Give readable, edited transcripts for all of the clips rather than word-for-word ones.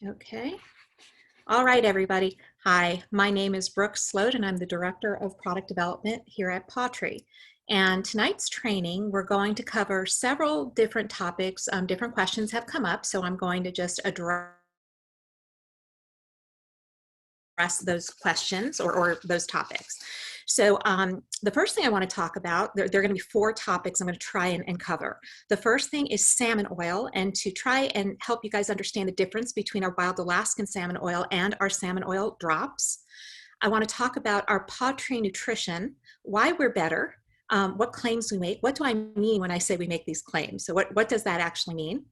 Okay. All right, everybody. Hi, my name is Brooke Sloate, and I'm the Director of Product Development here at pawTree. And tonight's training, we're going to cover several different topics. Different questions have come up, so I'm going to just address those questions or those topics. So the first thing I want to talk about, there are going to be 4 topics I'm going to try and cover. The first thing is salmon oil, and to try and help you guys understand the difference between our wild Alaskan salmon oil and our salmon oil drops. I want to talk about our pawTree nutrition, why we're better, what claims we make. What do I mean when I say we make these claims? So what does that actually mean?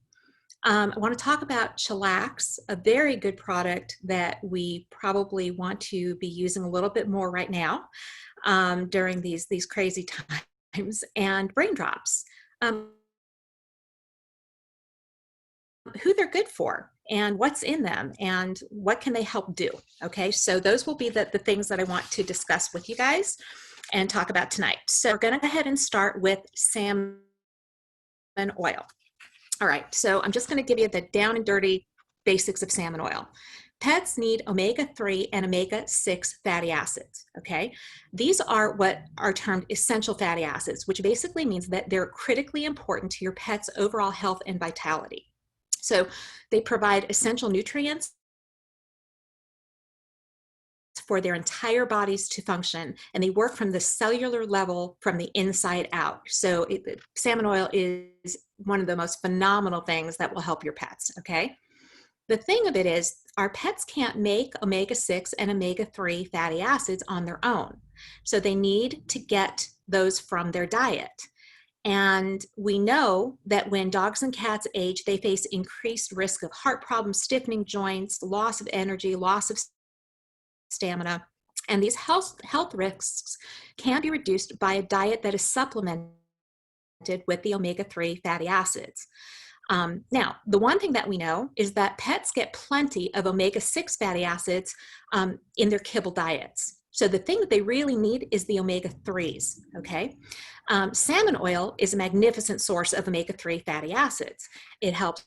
I want to talk about shellacs, a very good product that we probably want to be using a little bit more right now during these crazy times, and raindrops, who they're good for and what's in them and what can they help do. Okay, so those will be the things that I want to discuss with you guys and talk about tonight. So we're going to go ahead and start with salmon oil. All right, so I'm just going to give you the down and dirty basics of salmon oil. Pets need omega-3 and omega-6 fatty acids, okay? These are what are termed essential fatty acids, which basically means that they're critically important to your pet's overall health and vitality. So they provide essential nutrients for their entire bodies to function, and they work from the cellular level from the inside out. So salmon oil is one of the most phenomenal things that will help your pets, okay? The thing of it is, our pets can't make omega-6 and omega-3 fatty acids on their own. So they need to get those from their diet. And we know that when dogs and cats age, they face increased risk of heart problems, stiffening joints, loss of energy, loss of stamina. And these health risks can be reduced by a diet that is supplemented with the omega-3 fatty acids. Now, the one thing that we know is that pets get plenty of omega-6 fatty acids in their kibble diets. So the thing that they really need is the omega-3s, okay? Salmon oil is a magnificent source of omega-3 fatty acids. It helps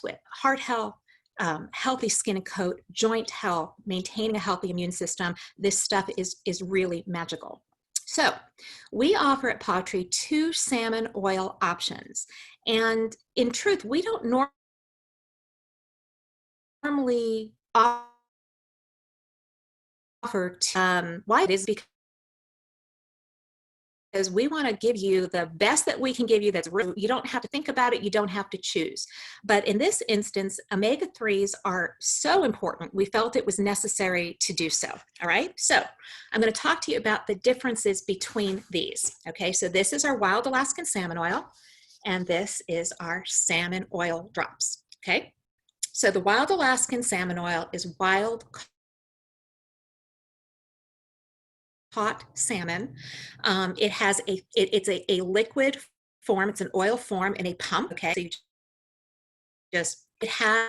with heart health, healthy skin and coat, joint health, maintaining a healthy immune system. This stuff is really magical. So we offer at pawTree 2 salmon oil options. And in truth, we don't normally offer why it is because we want to give you the best that we can give you. That's real. You don't have to think about it. You don't have to choose. But in this instance, omega-3s are so important. We felt it was necessary to do so. All right. So I'm going to talk to you about the differences between these. Okay. So this is our wild Alaskan salmon oil, and this is our salmon oil drops. Okay. So the wild Alaskan salmon oil is wild caught salmon. It has it's a liquid form. It's an oil form in a pump. Okay, so you it has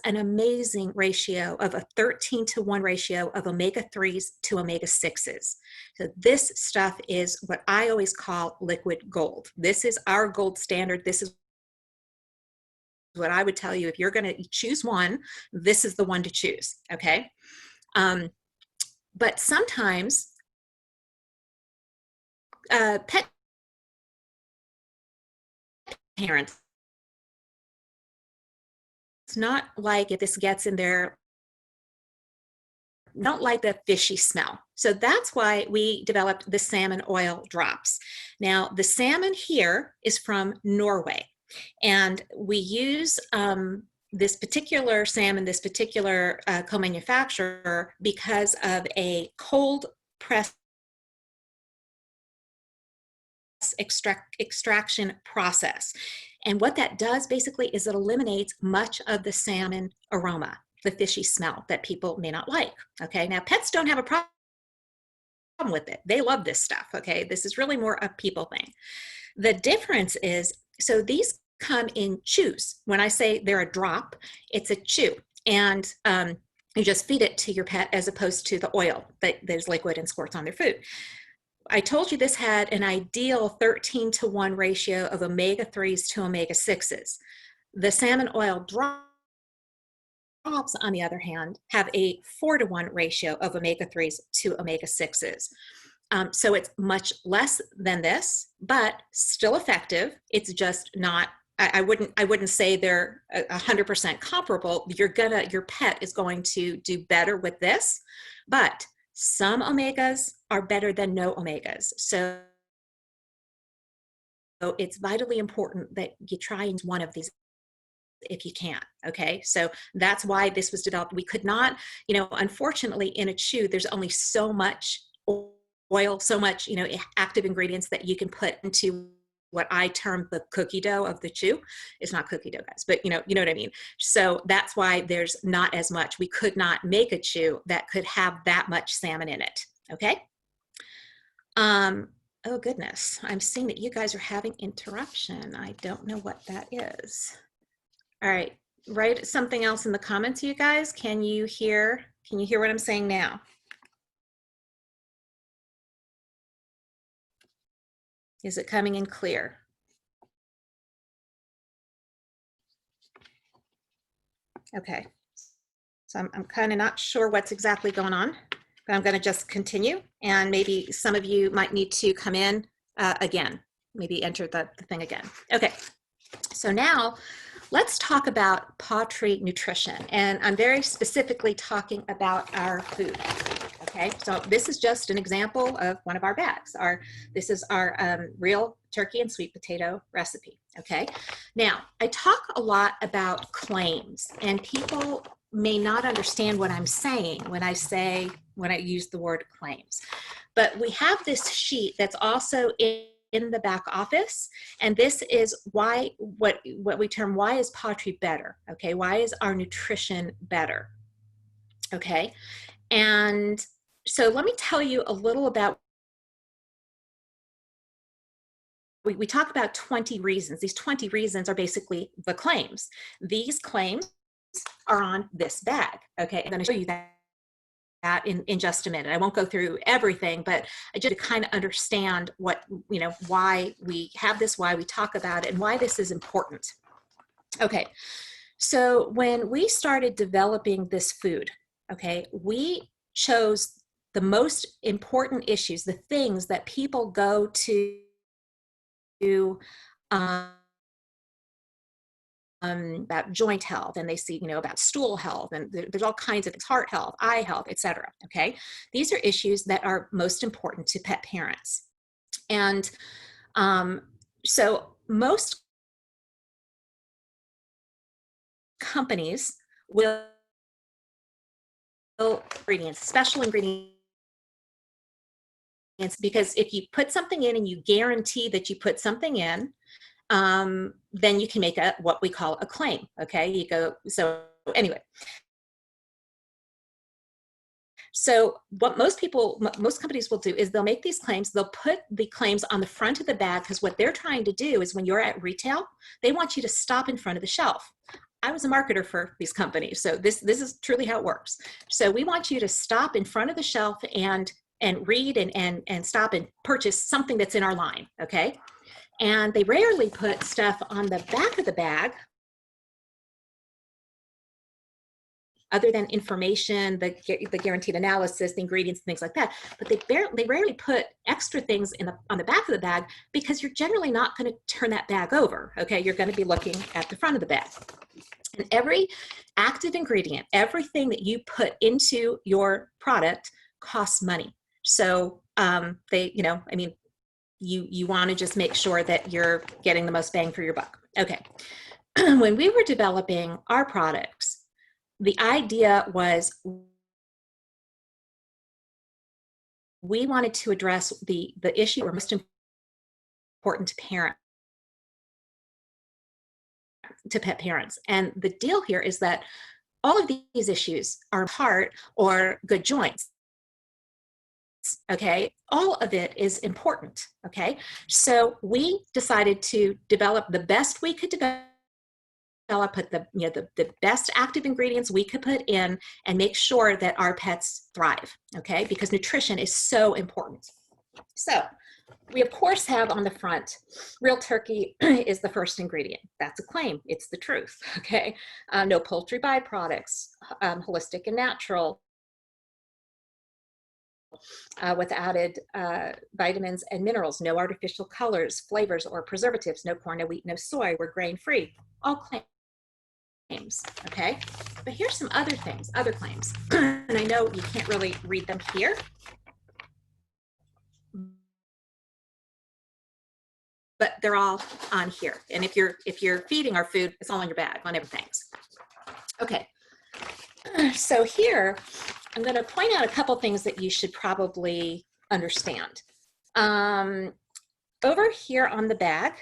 an amazing ratio of a 13-to-1 ratio of omega-3s to omega-6s. So this stuff is what I always call liquid gold. This is our gold standard. This is what I would tell you. If you're going to choose one, this is the one to choose. Okay. But sometimes pet parents, it's not like if this gets in there, don't like the fishy smell. So that's why we developed the salmon oil drops. Now, the salmon here is from Norway, and we use this particular salmon, this particular co-manufacturer, because of a cold press extraction process. And what that does basically is it eliminates much of the salmon aroma, the fishy smell that people may not like. Okay, now pets don't have a problem with it. They love this stuff. Okay, this is really more a people thing. The difference is, so these come in chews. When I say they're a drop, it's a chew. And you just feed it to your pet as opposed to the oil that is liquid and squirts on their food. I told you this had an ideal 13-to-1 ratio of omega-3s to omega-6s. The salmon oil drops, on the other hand, have a 4-to-1 ratio of omega-3s to omega-6s. So it's much less than this, but still effective. It's just not, I wouldn't say they're 100% comparable. Your pet is going to do better with this, but some omegas are better than no omegas. So it's vitally important that you try one of these if you can. Okay, so that's why this was developed. We could not, unfortunately, in a chew, there's only so much oil, so much, active ingredients that you can put into what I term the cookie dough of the chew. It's not cookie dough, guys, but you know what I mean. So that's why there's not as much. We could not make a chew that could have that much salmon in it. Okay. Oh goodness, I'm seeing that you guys are having interruption. I don't know what that is. All right, write something else in the comments, you guys. Can you hear what I'm saying now? Is it coming in clear? Okay, so I'm kind of not sure what's exactly going on, but I'm going to just continue, and maybe some of you might need to come in again, maybe enter the thing again. Okay, so now let's talk about pawTree nutrition, and I'm very specifically talking about our food. Okay, so this is just an example of one of our bags. This is our real turkey and sweet potato recipe. Okay, now I talk a lot about claims, and people may not understand what I'm saying when I use the word claims. But we have this sheet that's also in the back office, and this is why what we term why is pawTree better. Okay, why is our nutrition better? Okay, and so let me tell you a little about, we talk about 20 reasons. These 20 reasons are basically the claims. These claims are on this bag. Okay, I'm going to show you that in just a minute. I won't go through everything, but just to kind of understand what, why we have this, why we talk about it, and why this is important. Okay, so when we started developing this food, okay, we chose the most important issues, the things that people go to about joint health, and they see, about stool health, and there's all kinds of things, heart health, eye health, etc. Okay, these are issues that are most important to pet parents. And so most companies will ingredients, special ingredients, because if you put something in and you guarantee that you put something in, then you can make what we call a claim. Okay, so anyway, so what most companies will do is they'll make these claims, they'll put the claims on the front of the bag, because what they're trying to do is when you're at retail, they want you to stop in front of the shelf. I was a marketer for these companies, so this is truly how it works. So we want you to stop in front of the shelf and read and stop and purchase something that's in our line. Okay, and they rarely put stuff on the back of the bag other than information, the guaranteed analysis, the ingredients, things like that. But they rarely put extra things on the back of the bag, because you're generally not going to turn that bag over. Okay, you're going to be looking at the front of the bag. And every active ingredient, everything that you put into your product costs money. So you want to just make sure that you're getting the most bang for your buck. Okay, when we were developing our products, the idea was we wanted to address the issue or most important to pet parents. And the deal here is that all of these issues are heart or good joints. Okay, all of it is important. Okay, so we decided to develop the best we could put the best active ingredients we could put in and make sure that our pets thrive. Okay, because nutrition is so important. So we of course have on the front, real turkey is the first ingredient. That's a claim, it's the truth, okay? No poultry byproducts, holistic and natural, with added vitamins and minerals, no artificial colors, flavors, or preservatives, no corn, no wheat, no soy, we're grain-free, all claims, okay? But here's some other things, other claims, and I know you can't really read them here, but they're all on here. And if you're feeding our food, it's all on your bag, on everything. Okay, so here I'm going to point out a couple things that you should probably understand. Over here on the bag,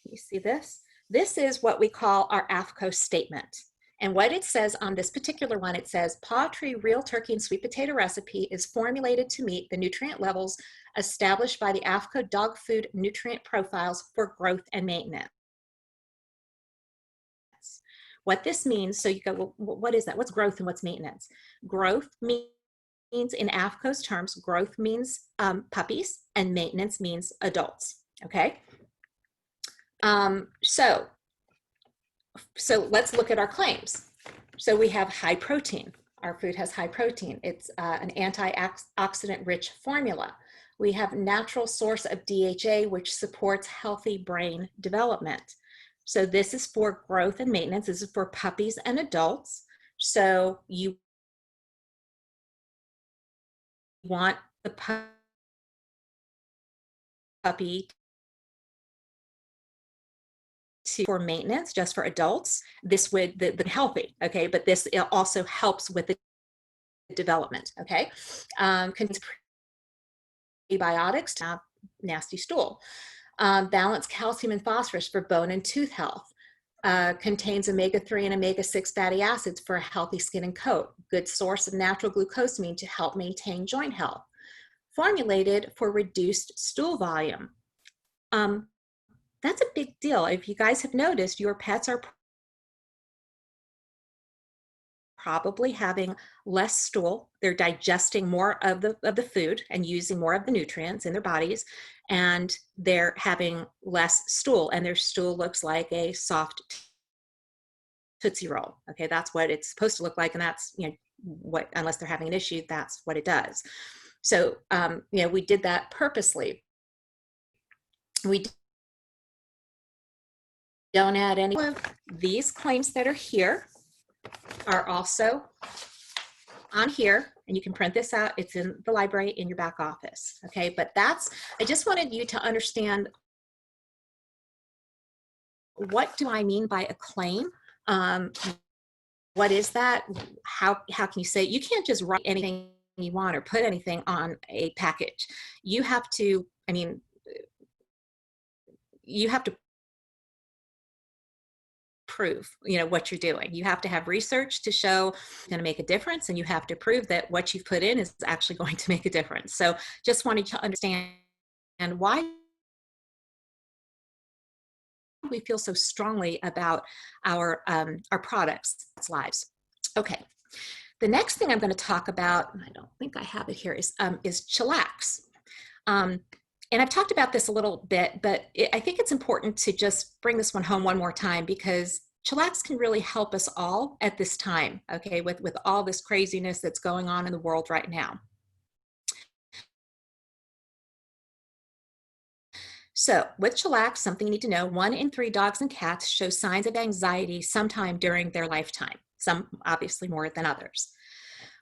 can you see this? This is what we call our AFCO statement. And what it says on this particular one, it says, pawTree real turkey and sweet potato recipe is formulated to meet the nutrient levels established by the AFCO dog food nutrient profiles for growth and maintenance. What this means, so you go, well, what is that? What's growth and what's maintenance? Growth means, in AFCO's terms, growth means puppies and maintenance means adults, okay? So let's look at our claims. So we have high protein. Our food has high protein. It's an antioxidant rich formula. We have natural source of DHA, which supports healthy brain development. So this is for growth and maintenance. This is for puppies and adults. So you want the puppy for maintenance, just for adults. This would the healthy, okay, but this also helps with the development, okay. Contains prebiotics to nasty stool. Balance calcium and phosphorus for bone and tooth health. Contains omega-3 and omega-6 fatty acids for a healthy skin and coat. Good source of natural glucosamine to help maintain joint health. Formulated for reduced stool volume. That's a big deal. If you guys have noticed, your pets are probably having less stool. They're digesting more of the food and using more of the nutrients in their bodies, and they're having less stool, and their stool looks like a soft Tootsie Roll. Okay, that's what it's supposed to look like, and that's, you know, what, unless they're having an issue, that's what it does. So, you know, we did that purposely. We don't add any of these claims that are here are also on here, and you can print this out. It's in the library in your back office, okay? But that's, I just wanted you to understand, what do I mean by a claim? What is that? How can you say, you can't just write anything you want or put anything on a package. You have to, I mean, you have to prove, you know, what you're doing. You have to have research to show it's going to make a difference, and you have to prove that what you've put in is actually going to make a difference. So just wanted to understand why we feel so strongly about our products' lives. Okay, the next thing I'm going to talk about, I don't think I have it here, is chillax. And I've talked about this a little bit, but I think it's important to just bring this one home one more time, because chillax can really help us all at this time, okay, with all this craziness that's going on in the world right now. So with chillax, something you need to know, 1 in 3 dogs and cats show signs of anxiety sometime during their lifetime, some obviously more than others.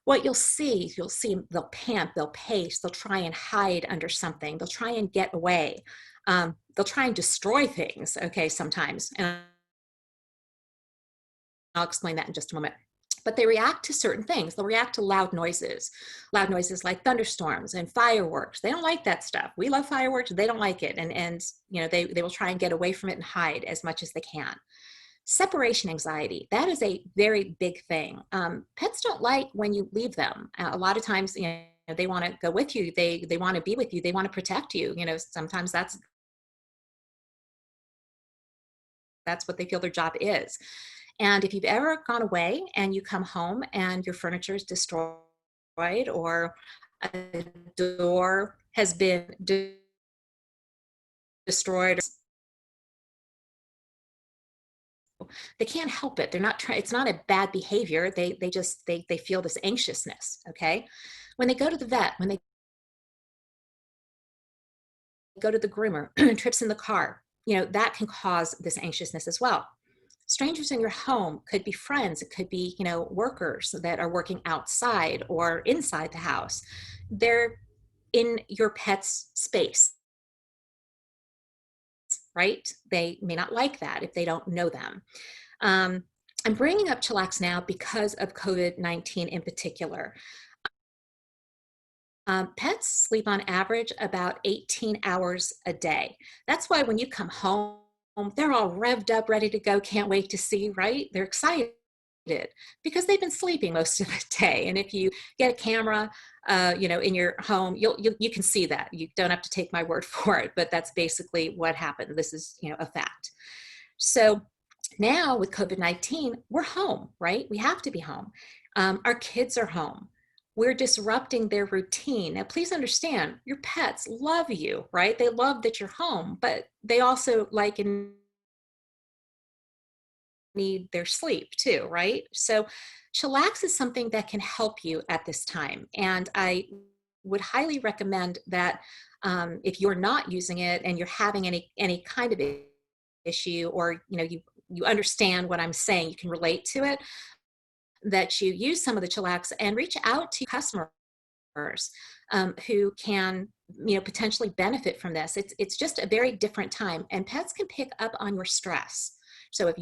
What you'll see they'll pant, they'll pace, they'll try and hide under something, they'll try and get away, they'll try and destroy things, okay, sometimes. And I'll explain that in just a moment. But they react to certain things. They'll react to loud noises like thunderstorms and fireworks. They don't like that stuff. We love fireworks. They don't like it. And you know, they will try and get away from it and hide as much as they can. Separation anxiety, that is a very big thing. Pets don't like when you leave them. A lot of times, you know, they want to go with you. They want to be with you. They want to protect you. You know, sometimes that's what they feel their job is. And if you've ever gone away and you come home and your furniture is destroyed, or a door has been destroyed. They can't help it. They're not trying, it's not a bad behavior. They just, they feel this anxiousness. Okay. When they go to the vet, when they go to the groomer, trips in the car, that can cause this anxiousness as well. Strangers in your home could be friends. It could be, workers that are working outside or inside the house. They're in your pet's space, right? They may not like that if they don't know them. I'm bringing up chillax now because of COVID-19 in particular. Pets sleep on average about 18 hours a day. That's why when you come home, they're all revved up, ready to go, can't wait to see, right? They're excited because they've been sleeping most of the day. And if you get a camera, in your home, you can see that. You don't have to take my word for it, but that's basically what happened. This is, a fact. So now with COVID-19, we're home, right? We have to be home. Our kids are home. We're disrupting their routine. Now, please understand, your pets love you, right? They love that you're home, but they also like and need their sleep too, right? So chillax is something that can help you at this time. And I would highly recommend that if you're not using it and you're having any kind of issue, or you understand what I'm saying, you can relate to it, that you use some of the chillax and reach out to customers who can potentially benefit from this. It's just a very different time, and pets can pick up on your stress. So if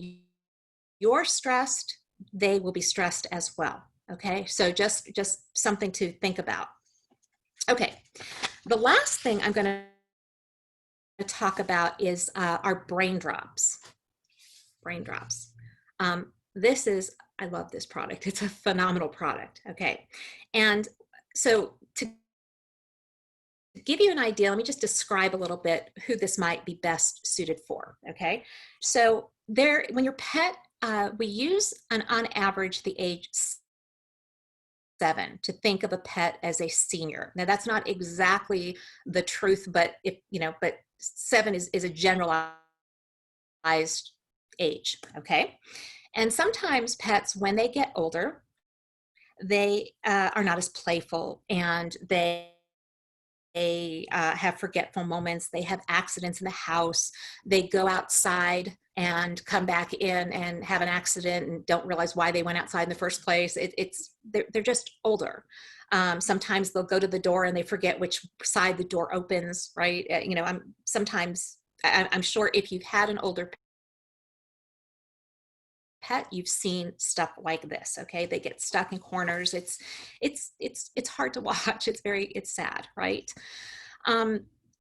you're stressed, they will be stressed as well. Okay, so just something to think about. Okay, the last thing I'm going to talk about is our brain drops. Brain drops. This is, I love this product. It's a phenomenal product. Okay, and so to give you an idea, let me just describe a little bit who this might be best suited for. Okay, so when your pet, we use on average the age 7 to think of a pet as a senior. Now that's not exactly the truth, but but 7 is a generalized age. Okay, and sometimes pets, when they get older, they are not as playful, and they have forgetful moments. They have accidents in the house. They go outside and come back in and have an accident and don't realize why they went outside in the first place. They're just older. Sometimes they'll go to the door and they forget which side the door opens, right? I'm sure if you've had an older pet, you've seen stuff like this. Okay, they get stuck in corners. It's hard to watch. It's sad, right?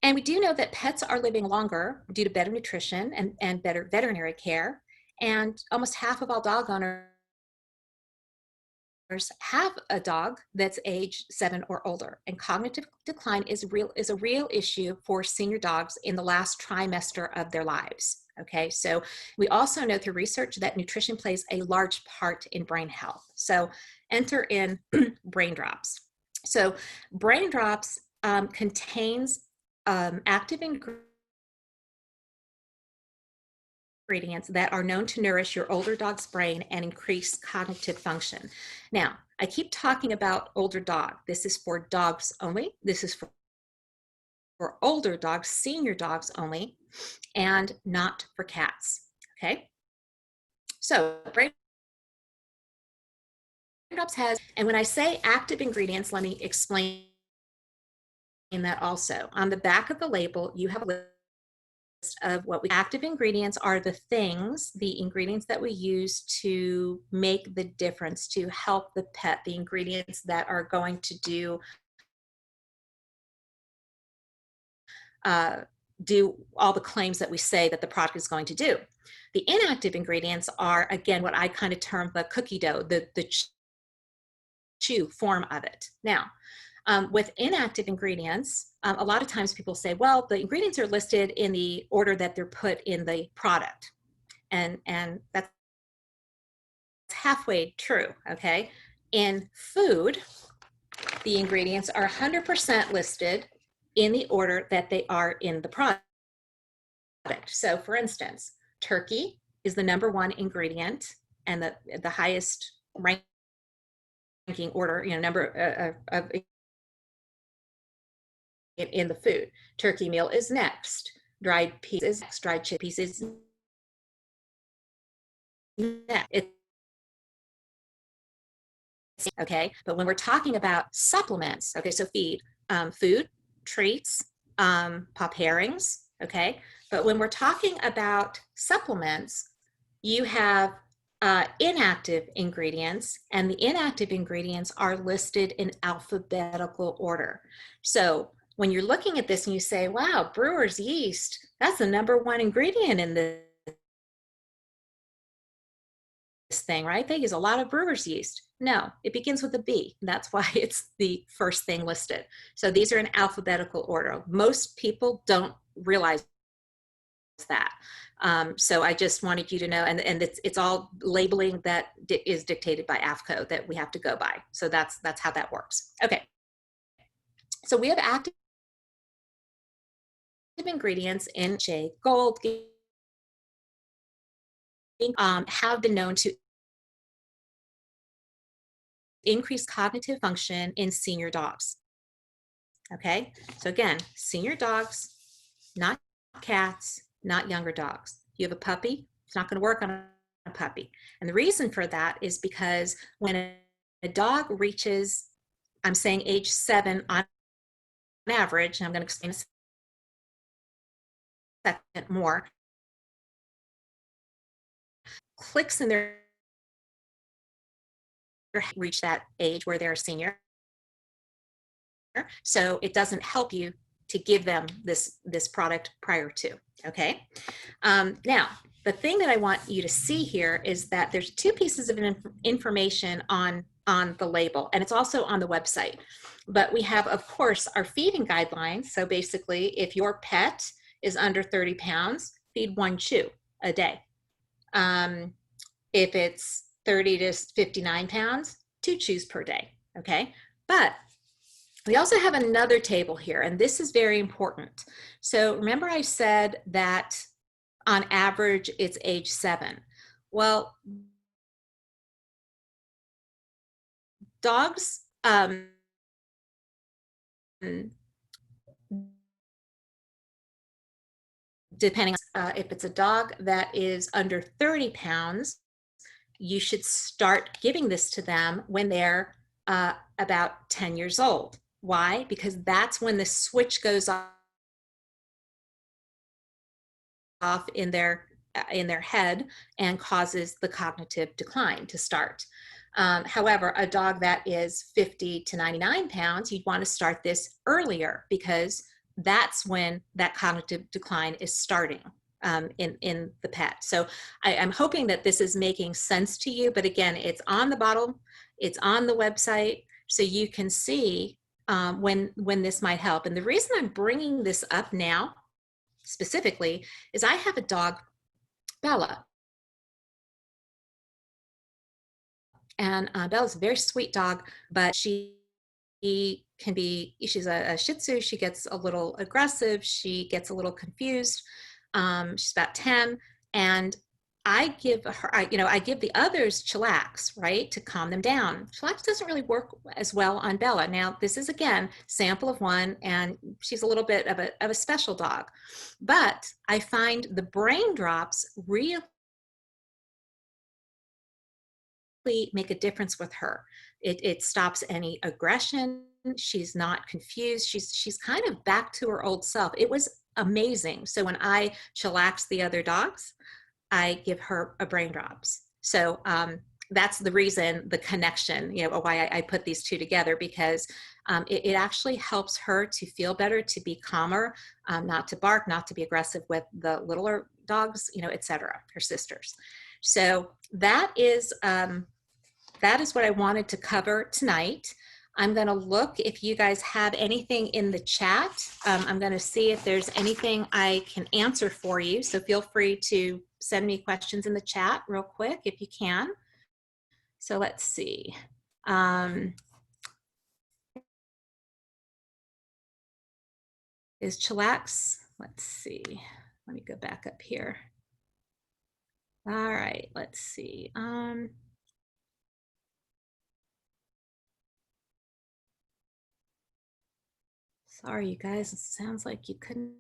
And we do know that pets are living longer due to better nutrition and better veterinary care. And almost half of all dog owners have a dog that's age 7 or older. And cognitive decline is a real issue for senior dogs in the last trimester of their lives. Okay, so we also know through research that nutrition plays a large part in brain health. So enter in brain drops. So brain drops contains active ingredients that are known to nourish your older dog's brain and increase cognitive function. Now, I keep talking about older dog. This is for dogs only. This is for older dogs, senior dogs only, and not for cats. Okay, so brain drops has, and when I say active ingredients, let me explain that also. On the back of the label, you have a list of active ingredients are the ingredients that we use to make the difference, to help the pet, the ingredients that are going to do all the claims that we say that the product is going to do. The inactive ingredients are, again, what I kind of term the cookie dough, the chew form of it. Now, with inactive ingredients, a lot of times people say, well, the ingredients are listed in the order that they're put in the product. And that's halfway true, okay? In food, the ingredients are 100% listed in the order that they are in the product. So for instance, turkey is the #1 ingredient and the highest ranking order, number of in the food. Turkey meal is next. Dried peas is next. Dried chickpeas is next. Okay, but when we're talking about supplements, okay, so feed, food, treats, pop herrings, okay, but when we're talking about supplements, you have inactive ingredients, and the inactive ingredients are listed in alphabetical order. So when you're looking at this and you say, wow, brewer's yeast, that's the #1 ingredient in this thing, right? They use a lot of brewer's yeast. No, it begins with a B. That's why it's the first thing listed. So these are in alphabetical order. Most people don't realize that. So I just wanted you to know, and it's all labeling that is dictated by AFCO that we have to go by. So that's how that works. Okay. So we have active ingredients in shea. Gold have been known to increase cognitive function in senior dogs. Okay, so again, senior dogs, not cats, not younger dogs. You have a puppy, it's not going to work on a puppy. And the reason for that is because when a dog reaches, I'm saying age 7 on average, and I'm going to explain a second more, clicks in their reach that age where they're a senior. So it doesn't help you to give them this product prior to, okay? Now, the thing that I want you to see here is that there's 2 pieces of information on the label, and it's also on the website. But we have, of course, our feeding guidelines. So basically, if your pet is under 30 pounds, feed 1 chew a day. If it's 30 to 59 pounds, 2 chews per day, okay? But we also have another table here, and this is very important. So remember I said that on average it's age 7. Well, dogs, depending on if it's a dog that is under 30 pounds, you should start giving this to them when they're about 10 years old. Why? Because that's when the switch goes off in their head and causes the cognitive decline to start. However, a dog that is 50 to 99 pounds, you'd want to start this earlier because that's when that cognitive decline is starting in the pet. So I'm hoping that this is making sense to you, but again, it's on the bottle, it's on the website, so you can see when this might help. And the reason I'm bringing this up now specifically is I have a dog, Bella. And Bella's a very sweet dog, but she's a Shih Tzu. She gets a little aggressive. She gets a little confused. She's about 10. And I give the others chillax, right, to calm them down. Chillax doesn't really work as well on Bella. Now, this is, again, sample of 1, and she's a little bit of a special dog. But I find the brain drops really make a difference with her. It stops any aggression. She's not confused. She's kind of back to her old self. It was amazing. So when I chillax the other dogs, I give her a brain drops. So that's the reason, the connection, why I put these 2 together, because it actually helps her to feel better, to be calmer, not to bark, not to be aggressive with the littler dogs, etc., her sisters. So that is what I wanted to cover tonight. I'm going to look if you guys have anything in the chat. I'm going to see if there's anything I can answer for you. So feel free to send me questions in the chat real quick if you can. So let's see. is chillax. Let's see. Let me go back up here. All right, let's see. Sorry, you guys. It sounds like you couldn't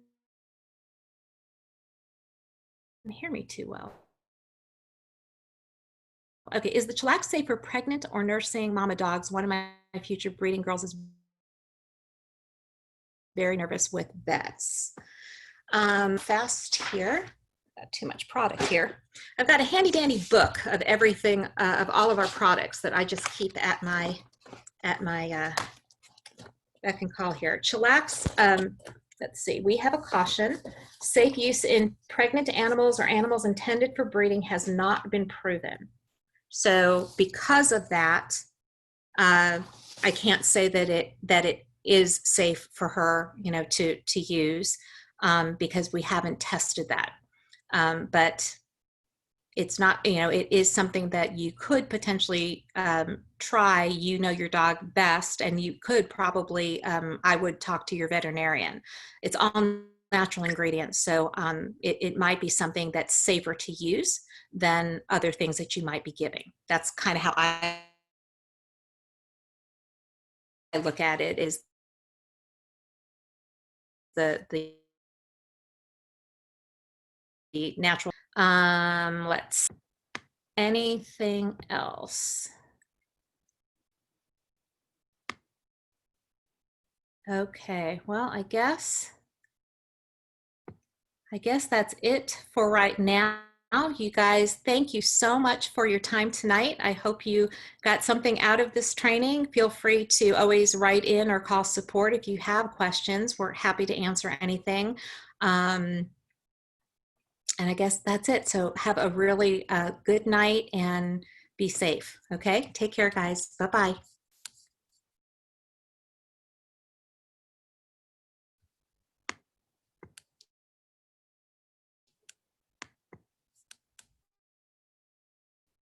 hear me too well. Okay, is the chillax safe for pregnant or nursing mama dogs? One of my future breeding girls is very nervous with vets. Fast here. Got too much product here. I've got a handy dandy book of everything, of all of our products that I just keep at my beck and call here. Chillax, let's see, we have a caution. Safe use in pregnant animals or animals intended for breeding has not been proven. So because of that, I can't say that it is safe for her, to use, because we haven't tested that. But it's not, it is something that you could potentially try. Your dog best, and you could probably, I would talk to your veterinarian. It's all natural ingredients, so it might be something that's safer to use than other things that you might be giving. That's kind of how I look at it, is the natural. Let's anything else. Okay, well, I guess that's it for right now. You guys, thank you so much for your time tonight. I hope you got something out of this training. Feel free to always write in or call support if you have questions. We're happy to answer anything. And I guess that's it. So have a really good night and be safe. Okay, take care, guys. Bye-bye.